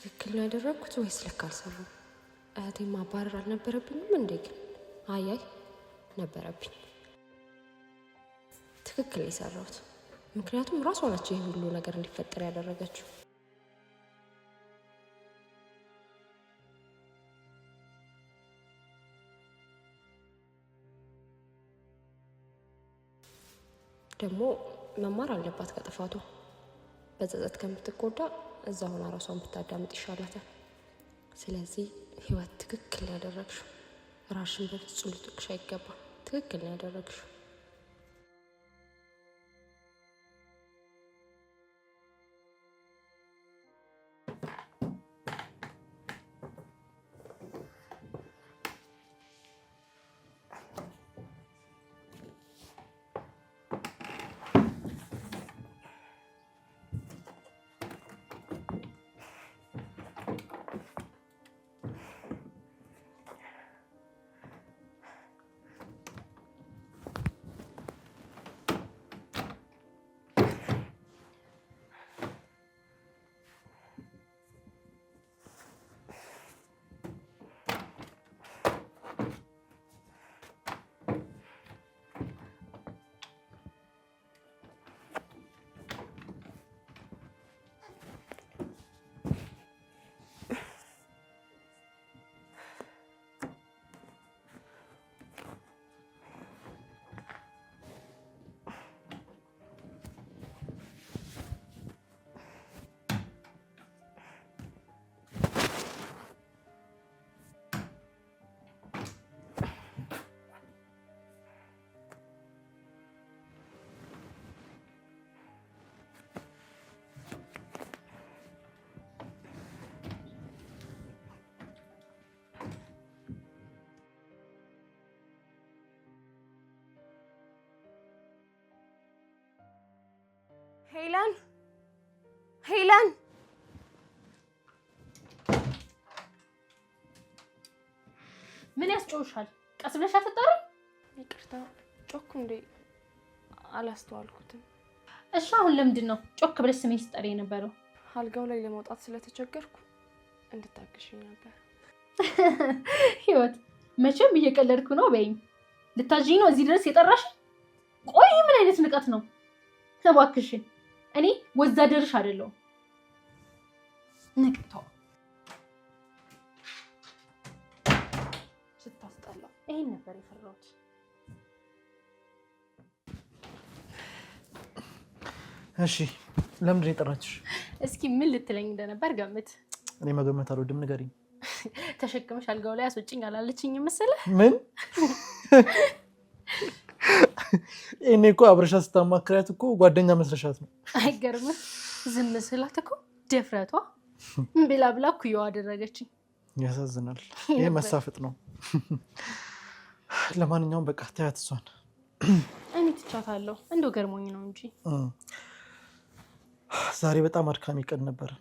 ትክክል ነው ያደረኩት ወይስ ልክ አልሰራሁም? እህቴን ማባረር አልነበረብኝም እንዴ? ግን አይ ነበረብኝ። ትክክል የሰራሁት ምክንያቱም ራሷ ነች ይሄን ሁሉ ነገር እንዲፈጠር ያደረገችው። ደግሞ መማር አለባት ከጥፋቷ። በጸጸት ከምትጎዳ እዛ ሆና ራሷን ብታዳምጥ ይሻላታል። ስለዚህ ህይወት ትክክል ያደረግሽው፣ ራስሽን በፍጹም ልትወቅሽ አይገባም። ትክክል ያደረግሽው። ሄለን ምን ያስጮውሻል? ቀስ ብለሽ አትጠሪ? ይቅርታ ጮክ እንዴ አላስተዋልኩትም። እሺ አሁን ለምንድን ነው ጮክ ብለሽ ስሜን ስትጠሪ የነበረው? አልጋው ላይ ለመውጣት ስለተቸገርኩ እንድታግሽኝ ነበር። ህይወት መቼም እየቀለድኩ ነው በይኝ። ልታጂኝ ነው እዚህ ድረስ የጠራሽ? ቆይ ምን አይነት ንቀት ነው? እባክሽን እኔ ወዛደርሽ አይደለሁም። ንቅቶ ስታስጠላ። ይሄን ነበር የፈራሁት። እሺ ለምንድን ነው የጠራችሽ? እስኪ ምን ልትለኝ እንደነበር ገምት። እኔ መገመት አልወድም፣ ንገሪኝ። ተሸክመሽ አልጋው ላይ አስወጪኝ አላለችኝ መሰለህ? ምን? እኔ እኮ አብረሻ ስታማክሪያት እኮ ጓደኛ መስለሻት ነው። አይገርምም? ዝም ስላት እኮ ድፍረቷ ብላ ብላ ኩዮ አደረገችኝ። ያሳዝናል። ይሄ መሳፍጥ ነው። ለማንኛውም በቃ ተያት እሷን። እኔ ትቻታለሁ፣ እንደው ገርሞኝ ነው እንጂ። ዛሬ በጣም አድካሚ ቀን ነበር።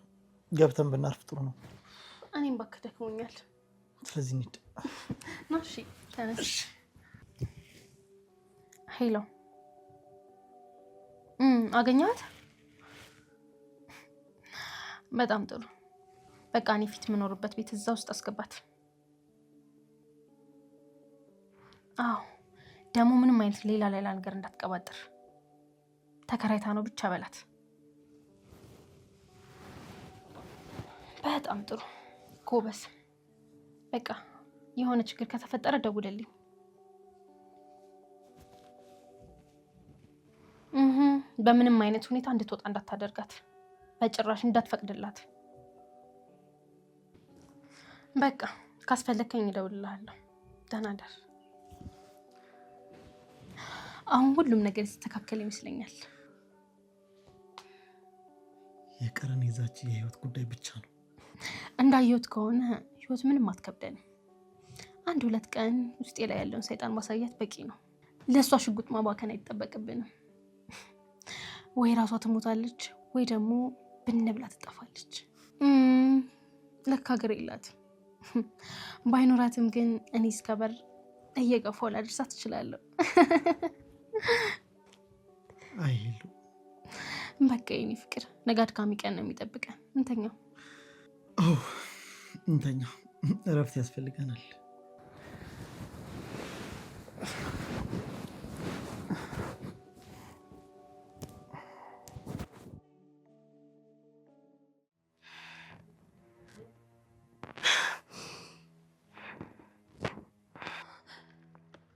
ገብተን ብናርፍ ጥሩ ነው። እኔም እባክህ ደክሞኛል። ስለዚህ እንሂድ። እሺ ተነስ። ሄሎ አገኘሃት? በጣም ጥሩ። በቃ እኔ ፊት የምኖርበት ቤት እዛ ውስጥ አስገባት። አዎ ደግሞ ምንም አይነት ሌላ ነገር እንዳትቀባጥር። ተከራይታ ነው ብቻ በላት። በጣም ጥሩ ጎበዝ። በቃ የሆነ ችግር ከተፈጠረ ደውልልኝ። በምንም አይነት ሁኔታ እንድትወጣ እንዳታደርጋት፣ በጭራሽ እንዳትፈቅድላት። በቃ ካስፈለከኝ እደውልልሃለሁ። ደህና ደር። አሁን ሁሉም ነገር የተስተካከለ ይመስለኛል። የቀረን የዛች የህይወት ጉዳይ ብቻ ነው። እንዳየሁት ከሆነ ህይወት ምንም አትከብደንም። 1-2 ቀን ውስጤ ላይ ያለውን ሰይጣን ማሳየት በቂ ነው። ለእሷ ሽጉጥ ማባከን አይጠበቅብንም። ወይ ራሷ ትሞታለች ወይ ደግሞ ብንብላ ትጠፋለች። ለካ ሀገር የላትም። ባይኖራትም ግን እኔ እስከበር እየገፋሁ ላደርሳት እችላለሁ። አይሉ በቃ የኔ ፍቅር ነገ አድካሚ ቀን ነው የሚጠብቀን። እንተኛው። እንተኛ፣ እረፍት ያስፈልገናል።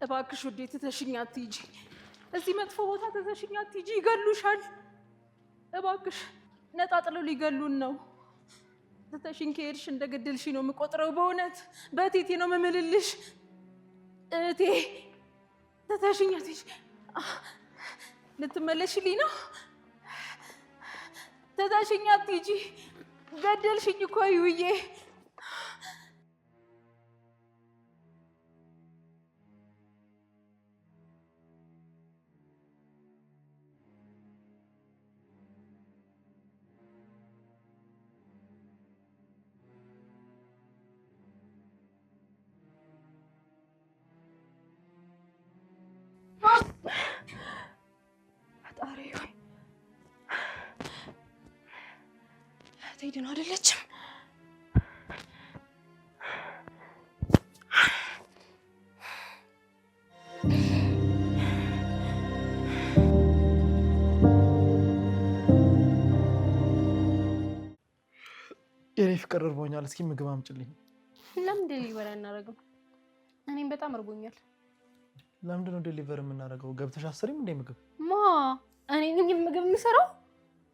እባክሽ ውዴ ትተሽኝ አትሂጂ። እዚህ መጥፎ ቦታ ትተሽኝ አትሂጂ፣ ይገሉሻል። እባክሽ ነጣጥለው ሊገሉን ነው። ትተሽኝ ከሄድሽ እንደገደልሽ ነው የምቆጥረው። በእውነት በቴቴ ነው የምምልልሽ እህቴ። ትተሽኝ አትሂጂ። ልትመለሽልኝ ነው? ትተሽኝ አትሂጂ። ገደልሽኝ እኮ ይውዬ። ፈጣሪ ሆይ እህቴ ነው አይደለችም? የኔ ፍቅር እርቦኛል። እስኪ ምግብ አምጪልኝ። ለምን ዴሊቨር አናደርግም? እኔም በጣም እርቦኛል። ለምንድን ነው ዴሊቨር የምናደርገው? ገብተሽ አስሪም እንደ ምግብ እኔ ነኝ ምግብ የምሰራው?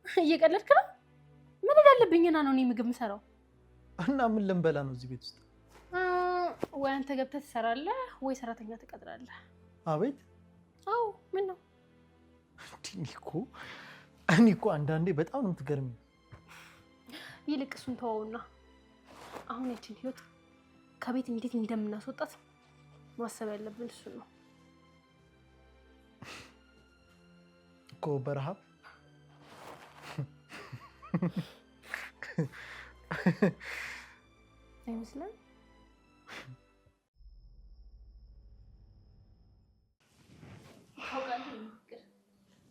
እየቀለድክ ነው? ምን እንዳለብኝና ነው እኔ ምግብ የምሰራው? እና ምን ልንበላ ነው እዚህ ቤት ውስጥ? ወይ አንተ ገብተህ ትሰራለህ ወይ ሰራተኛ ትቀጥራለህ። አቤት። አዎ ምን ነው? እኔ እኮ አንዳንዴ በጣም ነው የምትገርሚው። ይልቅ እሱን ተወውና አሁን ያችን ህይወት ከቤት እንዴት እንደምናስወጣት ማሰብ ያለብን እሱ ነው እኮ። በረሃብ አይመስልም?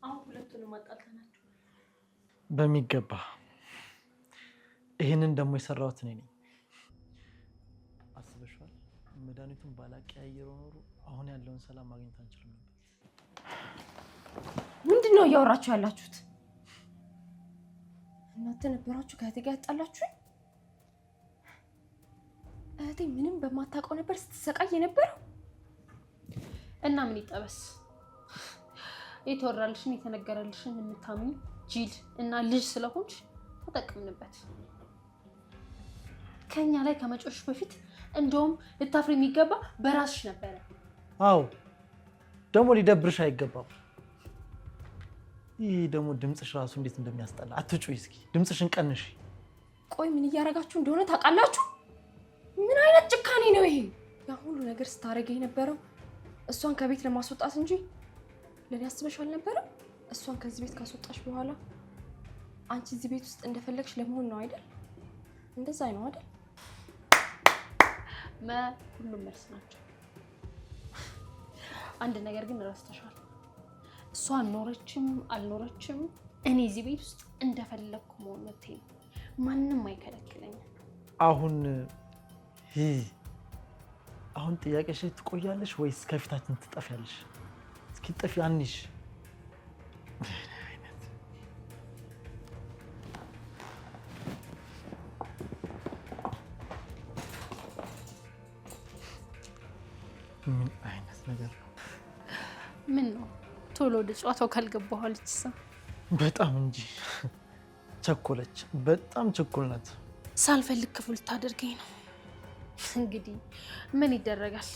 አሁን ሁለቱንም አጣልተናቸው በሚገባ። ይህንን ደግሞ የሰራሁት እኔ ነኝ። አስበሽዋል? መድኃኒቱን ባላቀያየረው ኖሮ አሁን ያለውን ሰላም ማግኘት አንችልም ነበር። ምንድን ነው እያወራችሁ ያላችሁት? እናንተ ነበራችሁ ከእህቴ ጋር ያጣላችሁኝ? እህቴ ምንም በማታውቀው ነበር ስትሰቃይ የነበረው። እና ምን ይጠበስ? የተወራልሽን የተነገረልሽን የምታምኝ ጂል እና ልጅ ስለሆንሽ ተጠቅምንበት። ከኛ ላይ ከመጮሽ በፊት እንደውም ልታፍሪ የሚገባ በራስሽ ነበረ። አዎ ደግሞ ሊደብርሽ አይገባም። ይህ ደግሞ ድምፅሽ ራሱ እንዴት እንደሚያስጠላ። አትጩይ፣ እስኪ ድምፅሽን ቀንሽ። ቆይ ምን እያደረጋችሁ እንደሆነ ታውቃላችሁ? ምን አይነት ጭካኔ ነው ይሄ? ያ ሁሉ ነገር ስታደርገ የነበረው እሷን ከቤት ለማስወጣት እንጂ ለኔ አስበሽ አልነበረም? እሷን ከዚህ ቤት ካስወጣሽ በኋላ አንቺ እዚህ ቤት ውስጥ እንደፈለግሽ ለመሆን ነው አይደል? እንደዛ ነው አይደል? ሁሉም መልስ ናቸው። አንድ ነገር ግን ረስተሻል። እሷ ኖረችም አልኖረችም እኔ እዚህ ቤት ውስጥ እንደፈለግኩ መሆን መብቴ ነው። ማንም አይከለክለኝም። አሁን ጥያቄሽ ትቆያለሽ ወይስ ከፊታችን ትጠፊያለሽ? እስኪ ጥፊ አንሽ። ምን አይነት ነገር ነው? ምን ነው ቶሎ ወደ ጨዋታው ካልገባሁ አለችሳ። በጣም እንጂ ቸኮለች። በጣም ቸኮል ናት። ሳልፈልግ ክፉ ልታደርገኝ ነው። እንግዲህ ምን ይደረጋል፣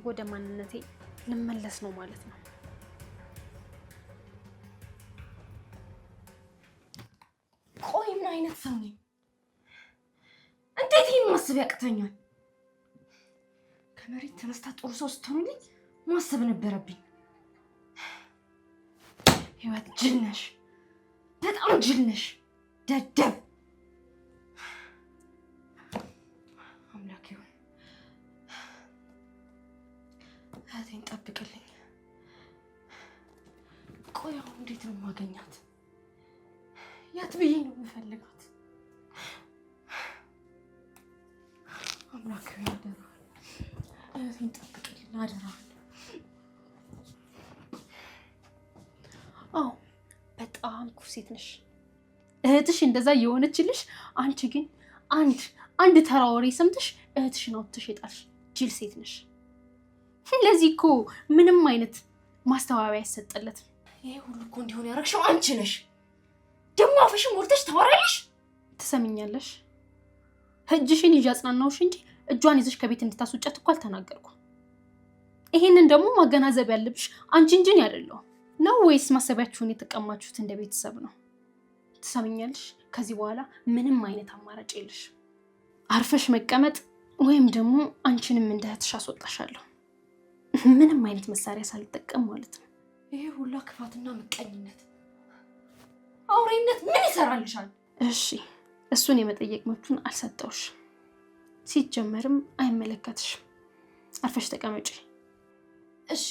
ወደ ማንነቴ ልመለስ ነው ማለት ነው። ቆይ ምን አይነት ሰው ነኝ? እንዴት ይህን ማሰብ ያቅተኛል? ከመሬት ተነስታ ጥሩ ሰው ስትሆንልኝ ማሰብ ነበረብኝ። ህይወት ጅል ነሽ፣ በጣም ጅል ነሽ፣ ደደብ። አምላኬ ሆይ እህቴን ጠብቅልኝ። ቆይ አሁን እንዴት ነው የማገኛት? የት ብዬ ነው የምፈልጋት? አደራ። አዎ በጣም ኩሩ ሴት ነሽ። እህትሽ እንደዛ የሆነችልሽ፣ አንቺ ግን አንድ ተራ ወሬ ሰምተሽ እህትሽን አውጥተሽ የጣልሽ ጅል ሴት ነሽ። ለዚህ እኮ ምንም አይነት ማስተባበያ አይሰጠለትም። ይሄ ሁሉ እኮ እንዲሆን ያደረግሽው አንቺ ነሽ። ደግሞ አፍሽን ሞልተሽ ታወራለሽ። ትሰሚኛለሽ? እጅሽን ይዤ አጽናናውሽ እንጂ እጇን ይዘሽ ከቤት እንድታስወጫት እኮ አልተናገርኩም። ይሄንን ደግሞ ማገናዘብ ያለብሽ አንቺ እንጂ እኔ አይደለሁም። ነው ወይስ ማሰቢያችሁን የተቀማችሁት እንደ ቤተሰብ ነው? ትሰሚኛለሽ? ከዚህ በኋላ ምንም አይነት አማራጭ የለሽ። አርፈሽ መቀመጥ ወይም ደግሞ አንቺንም እንደ እህትሽ አስወጣሻለሁ። ምንም አይነት መሳሪያ ሳልጠቀም ማለት ነው። ይሄ ሁላ ክፋትና ምቀኝነት፣ አውሬነት ምን ይሰራልሻል? እሺ እሱን የመጠየቅ መብቱን አልሰጠውሽ። ሲጀመርም አይመለከትሽም። አርፈሽ ተቀመጪ። እሺ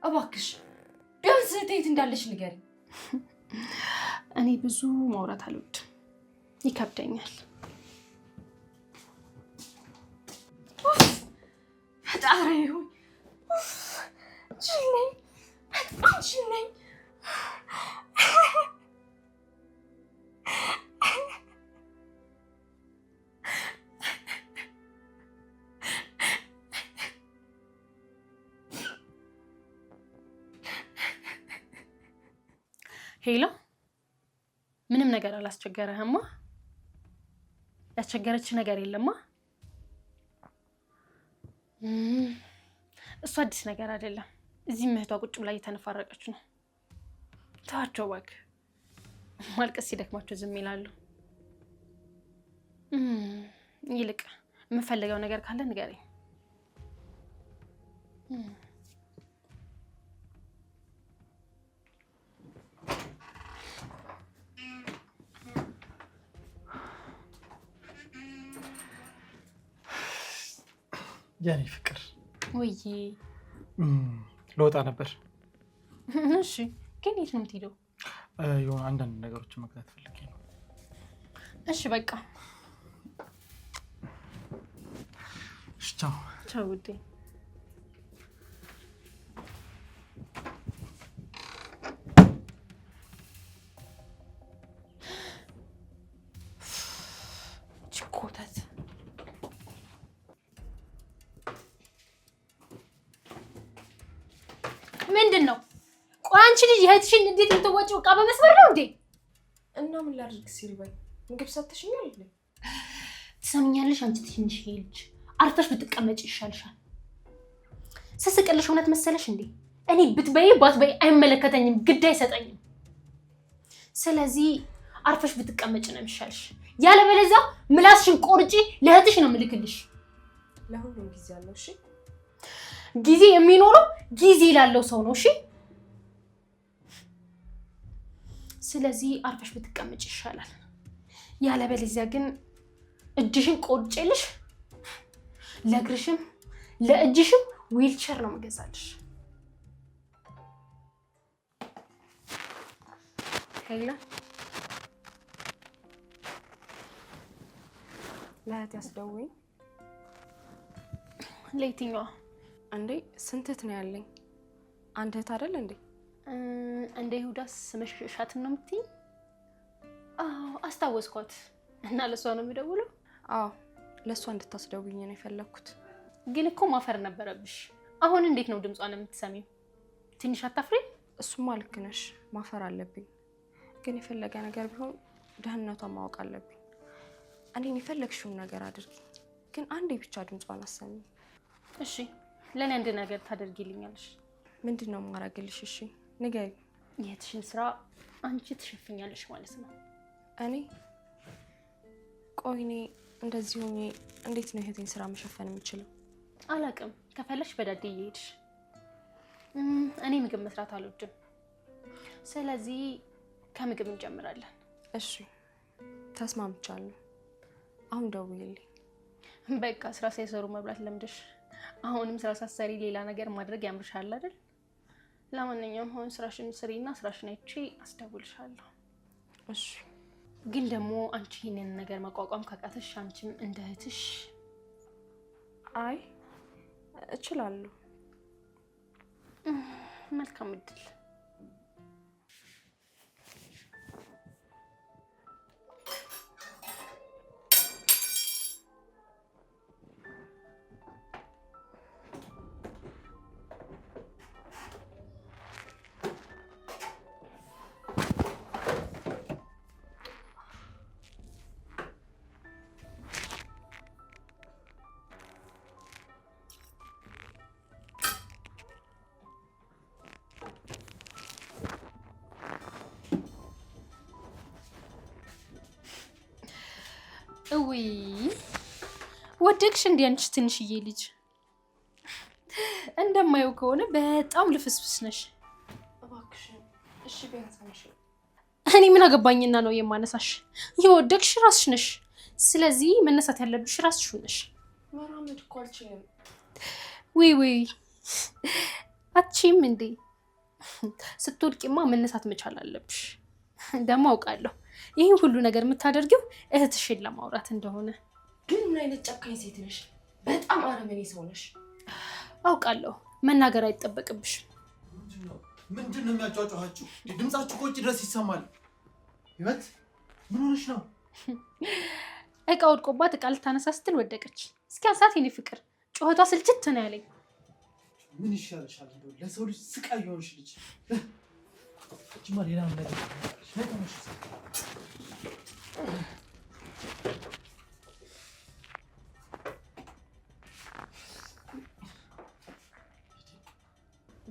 እባክሽ ቢያንስ እህቴ እንዳለሽ ንገሪ። እኔ ብዙ ማውራት አልወድም፣ ይከብደኛል። ፈጣሪ ሆይ ችለኝ፣ በጣም ችለኝ። ሄሎ፣ ምንም ነገር አላስቸገረህማ? ያስቸገረች ነገር የለማ? እሱ አዲስ ነገር አይደለም። እዚህም እህቷ ቁጭ ብላ እየተነፋረቀች ነው። ተዋቸው እባክህ። ማልቀስ ሲደክማቸው ዝም ይላሉ። ይልቅ የምፈልገው ነገር ካለ ንገረኝ። የኔ ፍቅር ወይ ለወጣ ነበር። እሺ ግን የት ነው የምትሄደው? የሆነ አንዳንድ ነገሮችን መግዛት ፈልጌ ነው። እሺ በቃ ቻው። ቻው ውዴ። ችኮታት ምንድን ነው? ቆይ አንቺ ልጅ እህትሽን እንዴት ልትወጪው? ዕቃ በመስበር ነው እንዴ? እና ምን ላድርግ ሲል በይ ምግብ ሰጥተሽኛል እንዴ? ትሰምኛለሽ? አንቺ ትንሽ ልጅ አርፈሽ ብትቀመጪ ይሻልሻል። ስስቅልሽ እውነት መሰለሽ እንዴ? እኔ ብትበይ ባትበይ አይመለከተኝም፣ ግድ አይሰጠኝም። ስለዚህ አርፈሽ ብትቀመጪ ነው የሚሻልሽ። ያለበለዚያ ምላስሽን ቆርጪ ለእህትሽ ነው የምልክልሽ። ለሁሉም ጊዜ አለው። እሺ ጊዜ የሚኖረው ጊዜ ላለው ሰው ነው። እሺ ስለዚህ አርፈሽ ብትቀመጪ ይሻላል። ያለበለዚያ ግን እጅሽን ቆርጬልሽ ለእግርሽም ለእጅሽም ዊልቸር ነው የምገዛልሽ። ሄላ ለእህት ያስደውኝ። ለየትኛዋ እንዴ? ስንት እህት ነው ያለኝ? አንድ እህት አይደል እንዴ? እንደ ይሁዳስ ስምሽ ሻትን ነው የምትይኝ? አዎ አስታወስኳት። እና ለሷ ነው የሚደውለው? አዎ ለሷ እንድታስደውኝ ነው የፈለኩት። ግን እኮ ማፈር ነበረብሽ። አሁን እንዴት ነው ድምጿን የምትሰሚው? ትንሽ አታፍሪ? እሱማ ልክ ነሽ፣ ማፈር አለብኝ። ግን የፈለገ ነገር ቢሆን ደህንነቷን ማወቅ አለብኝ። እኔን የፈለግሽውን ነገር አድርጊ፣ ግን አንዴ ብቻ ድምጿን አሰሚ። እሺ ለኔ አንድ ነገር ታደርጊልኛለሽ? ምንድነው ማረግልሽ? እሺ ንገሪ። የእህትሽን ስራ አንቺ ትሸፍኛለሽ ማለት ነው? እኔ ቆይ እኔ እንደዚህ ሆኜ እንዴት ነው የእህቴን ስራ መሸፈን የምችለው? አላቅም። ከፈለሽ በዳዴ እየሄድሽ። እኔ ምግብ መስራት አልወድም። ስለዚህ ከምግብ እንጀምራለን። እሺ ተስማምቻለሁ። አሁን ደውይልኝ። በቃ ስራ ሳይሰሩ መብላት ለምደሽ አሁንም ስራ ሳትሰሪ ሌላ ነገር ማድረግ ያምርሻል አይደል? ለማንኛውም አሁን ስራሽን ስሪና ስራሽን አይቼ አስደውልሻለሁ። እሺ ግን ደግሞ አንቺ ይሄንን ነገር መቋቋም ካቃተሽ አንቺም እንደ እህትሽ አይ እችላለሁ። መልካም እድል። እውይ ወደቅሽ እንዴ አንቺ ትንሽዬ ልጅ? እንደማየው ከሆነ በጣም ልፍስፍስ ነሽ። እባክሽ እሺ ቢያንሳሽ። እኔ ምን አገባኝና ነው የማነሳሽ? የወደቅሽ ራስሽ ነሽ። ስለዚህ መነሳት ያለብሽ ራስሽ ነሽ። መራመድ እኮ አልችልም። ወይ አትችይም እንዴ? ስትወድቂማ መነሳት መቻል አለብሽ። ደግሞ አውቃለሁ ይህን ሁሉ ነገር የምታደርጊው እህትሽን ለማውራት እንደሆነ። ግን ምን አይነት ጨካኝ ሴት ነሽ? በጣም አረመኔ ሰው ነሽ። አውቃለሁ፣ መናገር አይጠበቅብሽም። ምንድን ነው የሚያጫጫኋችሁ? ድምጻችሁ ከውጭ ድረስ ይሰማል። ህይወት ምን ሆነሽ ነው? እቃ ወድቆባት እቃ ልታነሳ ስትል ወደቀች። እስኪ አንሳት የኔ ፍቅር፣ ጩኸቷ ስልችት ነው ያለኝ። ምን ይሻልሻል? እንደው ለሰው ልጅ ስቃይ የሆንሽ ልጅ እጅማ ሌላ ነገር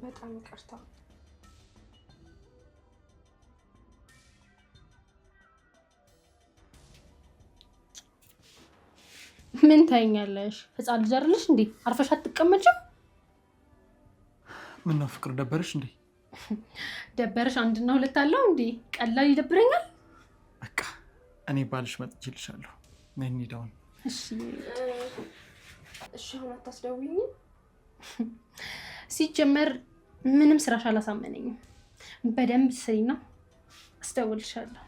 በጣም ይቅርታ። ምን ታይኛለሽ? ህፃን ልጅ አይደለሽ እንዴ? አርፈሽ አትቀመጭም? ምን ነው ፍቅር ደበረሽ እንዴ? ደበረሽ አንድና ሁለት አለው እንዴ? ቀላል ይደብረኛል። በቃ እኔ ባልሽ መጥቼልሻለሁ። ነይ እንሂድ አሁን። እሺ አሁን አታስደውይኝም? ሲጀመር ምንም ስራሽ አላሳመነኝም። በደንብ ስሪና አስደውልሻለሁ።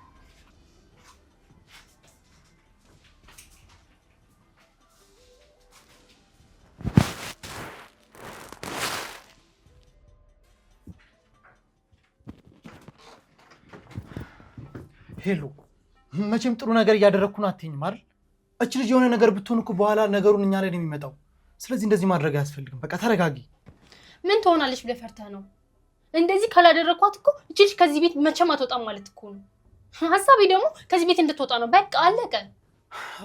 ሄሎ፣ መቼም ጥሩ ነገር እያደረግኩ ነው አትይኝም አይደል? እች ልጅ የሆነ ነገር ብትሆን እኮ በኋላ ነገሩን እኛ ላይ ነው የሚመጣው። ስለዚህ እንደዚህ ማድረግ አያስፈልግም። በቃ ተረጋጊ። ምን ትሆናለች ብለህ ፈርተህ ነው? እንደዚህ ካላደረኳት እኮ እች ልጅ ከዚህ ቤት መቼም አትወጣም ማለት እኮ ነው። ሀሳቤ ደግሞ ከዚህ ቤት እንድትወጣ ነው። በቃ አለቀ።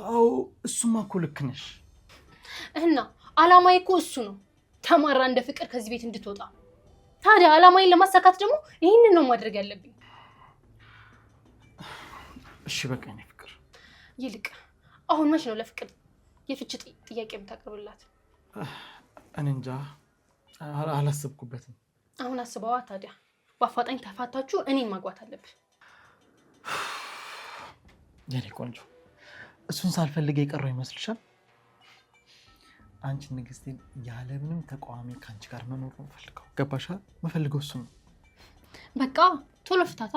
አዎ እሱማ እኮ ልክ ነሽ። እና አላማዬ እኮ እሱ ነው፣ ተማራ እንደ ፍቅር ከዚህ ቤት እንድትወጣ። ታዲያ አላማዬን ለማሳካት ደግሞ ይህንን ነው ማድረግ ያለብኝ። እሺ በቃ እኔ ፍቅር፣ ይልቅ አሁን መች ነው ለፍቅር የፍቺ ጥያቄ የምታቀርብላት? እኔ እንጃ አላሰብኩበትም። አሁን አስበዋ። ታዲያ በአፋጣኝ ተፋታችሁ እኔን ማግባት አለብህ። የኔ ቆንጆ፣ እሱን ሳልፈልግ የቀረው ይመስልሻል? አንቺ ንግስቴን ያለምንም ተቃዋሚ ከአንቺ ጋር መኖር ነው ፈልገው። ገባሻ? መፈልገው እሱ ነው። በቃ ቶሎ ፍታታ።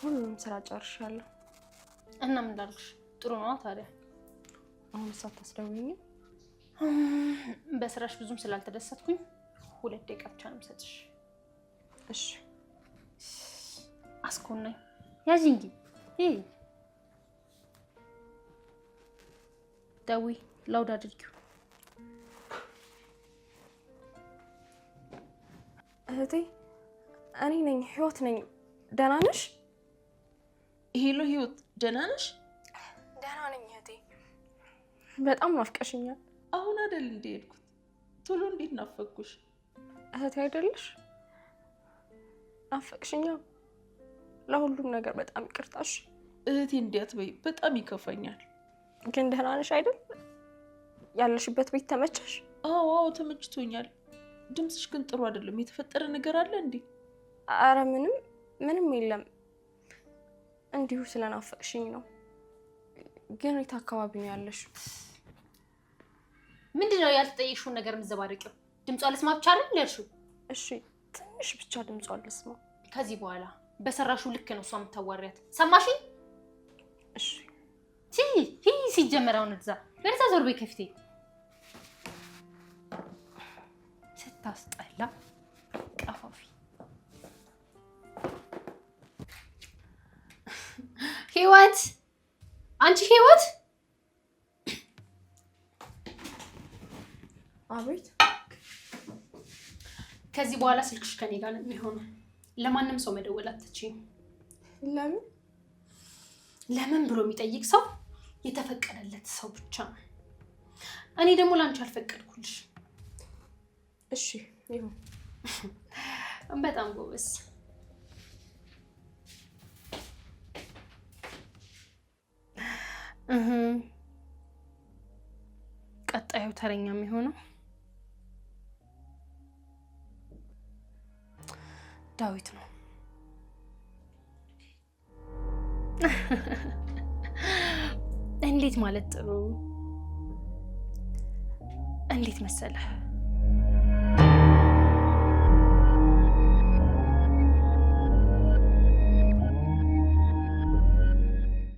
ሁሉንም ስራ ጨርሻለሁ። እና ምን እንዳልኩሽ ጥሩ ነው ታዲያ? አሁን ሳታስደውይኝ? በስራሽ ብዙም ስላልተደሰትኩኝ 2 ደቂቃ ብቻ ነው የምሰጥሽ። እሺ። አስኮናኝ ያዥ እንጂ ደውይ፣ ላውድ አድርጊው። እህቴ እኔ ነኝ፣ ህይወት ነኝ። ደህና ነሽ? ሄሎ ህይወት፣ ደህና ነሽ? ደህና ነኝ እህቴ። በጣም ናፍቀሽኛል። አሁን አይደል እንደ ሄድኩት? ቶሎ እንዴት ናፈቅኩሽ እህቴ። አይደለሽ? ናፈቅሽኛል። ለሁሉም ነገር በጣም ይቅርታሽ እህቴ። እንዲያት በይ፣ በጣም ይከፋኛል። ግን ደህና ነሽ አይደል? ያለሽበት ቤት ተመቸሽ? አዎ ተመችቶኛል። ድምፅሽ ግን ጥሩ አይደለም። የተፈጠረ ነገር አለ እንዴ? አረ ምንም የለም። እንዲሁ ስለናፈቅሽኝ ነው። ግን የት አካባቢ ነው ያለሽው? ምንድነው ያልተጠየቅሽውን ነገር የምትዘባርቂው? ድምጿ ልስማ ብቻ አይደል ያልሽው? እሺ ትንሽ ብቻ ድምጿ ልስማ። ከዚህ በኋላ በሰራሹ ልክ ነው እሷ የምታዋሪያት። ሰማሽኝ? እሺ ሲጀመር አሁን እዛ በርዛ ዞር በይ ከፊቴ። ስታስጠላ ቀፋፊ። ህይወት፣ አንቺ ህይወት! አቤት። ከዚህ በኋላ ስልክሽ ከኔ ጋር ነው የሚሆነው። ለማንም ሰው መደወል አትችይም። ለምን ብሎ የሚጠይቅ ሰው የተፈቀደለት ሰው ብቻ ነው። እኔ ደግሞ ላንቺ አልፈቀድኩልሽ። እሺ ይሁን። በጣም ጎበዝ። ቀጣዩ ተረኛ የሚሆነው ዳዊት ነው። እንዴት ማለት ጥሩ። እንዴት መሰለህ